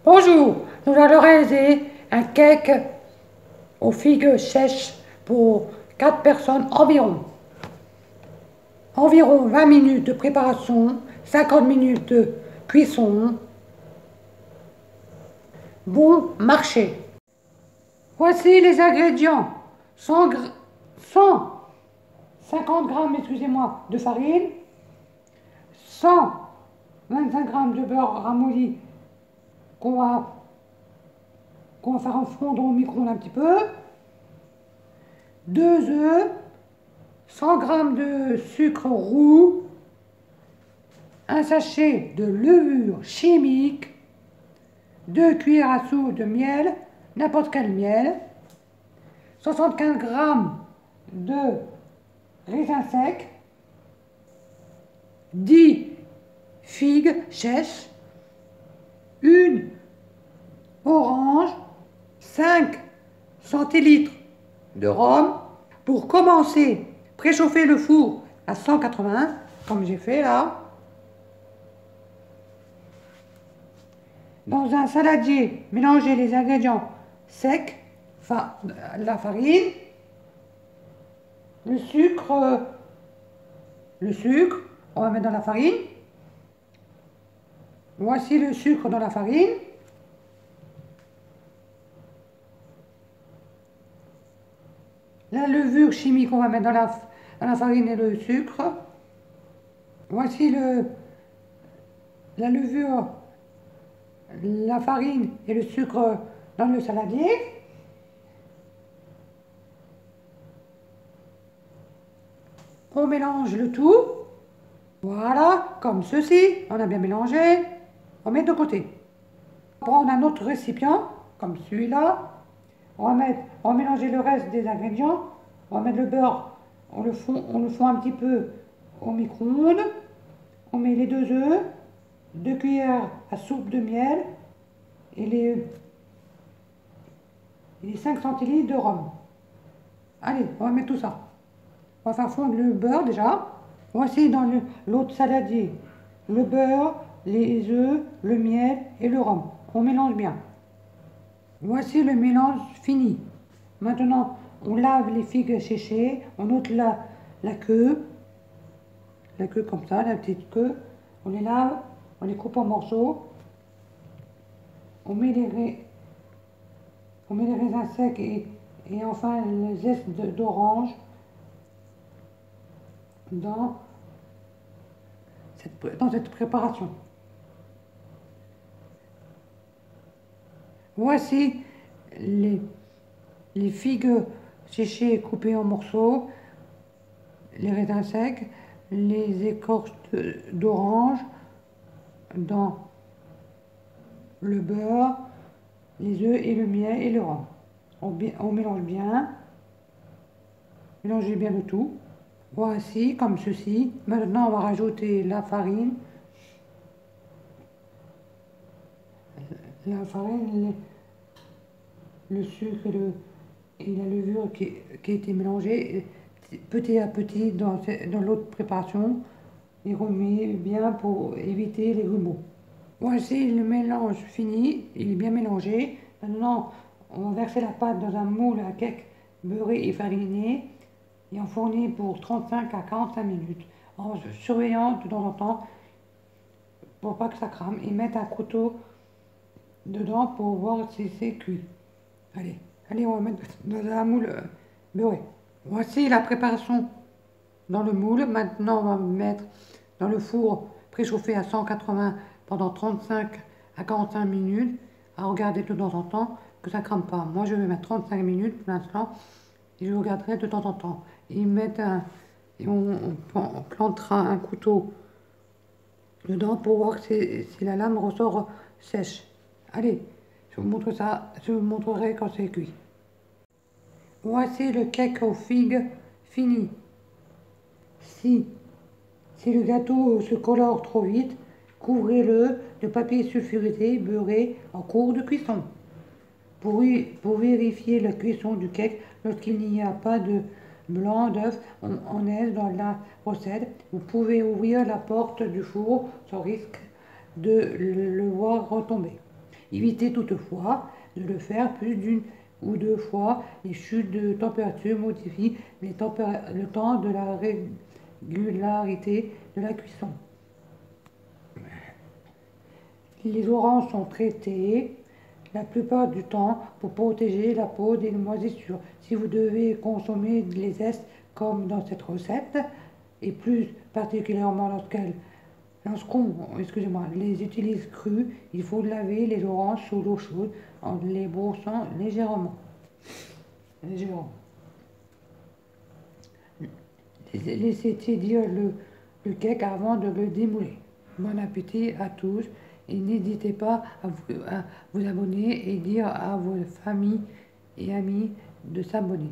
Bonjour, nous allons réaliser un cake aux figues sèches pour 4 personnes environ. Environ 20 minutes de préparation, 50 minutes de cuisson. Bon marché. Voici les ingrédients. 150 grammes, excusez-moi, de farine, 125 grammes de beurre ramolli qu'on va faire fondre au micro-ondes un petit peu, 2 œufs, 100 grammes de sucre roux, un sachet de levure chimique, 2 cuillères à soupe de miel, n'importe quel miel, 75 grammes de raisins secs, 10 figues sèches, une orange, 5 centilitres de rhum. Pour commencer, préchauffer le four à 180, comme j'ai fait là. Dans un saladier, mélangez les ingrédients secs, la farine, le sucre, on va mettre dans la farine. Voici le sucre dans la farine. La levure chimique, on va mettre dans la farine et le sucre. Voici la levure, la farine et le sucre dans le saladier. On mélange le tout. Voilà, comme ceci. On a bien mélangé. On met de côté. On va prendre un autre récipient, comme celui-là. On va mélanger le reste des ingrédients. On va mettre le beurre, on le fond un petit peu au micro-ondes. On met les 2 œufs, 2 cuillères à soupe de miel et les 5 centilitres de rhum. Allez, on va mettre tout ça. On va faire fondre le beurre déjà. Voici dans l'autre saladier le beurre, les œufs, le miel et le rhum. On mélange bien. Voici le mélange fini. Maintenant, on lave les figues séchées, on ôte la queue comme ça, la petite queue. On les lave, on les coupe en morceaux. On met les raisins secs et enfin les zestes d'orange dans cette préparation. Voici les figues séchées et coupées en morceaux, les raisins secs, les écorces d'orange dans le beurre, les œufs et le miel et le rhum. On mélange bien, mélangez bien le tout. Voici comme ceci. Maintenant on va rajouter la farine, le sucre et la levure qui a été mélangée petit à petit dans l'autre préparation et remet bien pour éviter les grumeaux. Voici le mélange fini, il est bien mélangé. Maintenant, on va verser la pâte dans un moule à cake beurré et fariné et enfourner pour 35 à 45 minutes en surveillant de temps en temps pour pas que ça crame et mettre un couteau dedans pour voir si c'est cuit. Allez, on va mettre dans un moule beurré. Voici la préparation dans le moule. Maintenant, on va mettre dans le four préchauffé à 180 pendant 35 à 45 minutes, à regarder de temps en temps que ça ne crame pas. Moi, je vais mettre 35 minutes pour l'instant et je regarderai de temps en temps. On plantera un couteau dedans pour voir si la lame ressort sèche. Allez, je vous montre ça, je vous montrerai quand c'est cuit. Voici le cake aux figues fini. Si le gâteau se colore trop vite, couvrez-le de papier sulfurisé beurré en cours de cuisson. Pour vérifier la cuisson du cake, lorsqu'il n'y a pas de blanc d'œuf en aise dans la recette, vous pouvez ouvrir la porte du four sans risque de le voir retomber. Évitez toutefois de le faire plus d'une ou deux fois. Les chutes de température modifient le temps de la régularité de la cuisson. Les oranges sont traitées la plupart du temps pour protéger la peau des moisissures. Si vous devez consommer les zestes comme dans cette recette, et plus particulièrement lorsqu'on les utilise crus, il faut laver les oranges sous l'eau chaude en les brossant légèrement. Laissez tiédir le cake avant de le démouler. Bon appétit à tous et n'hésitez pas à vous abonner et dire à vos familles et amis de s'abonner.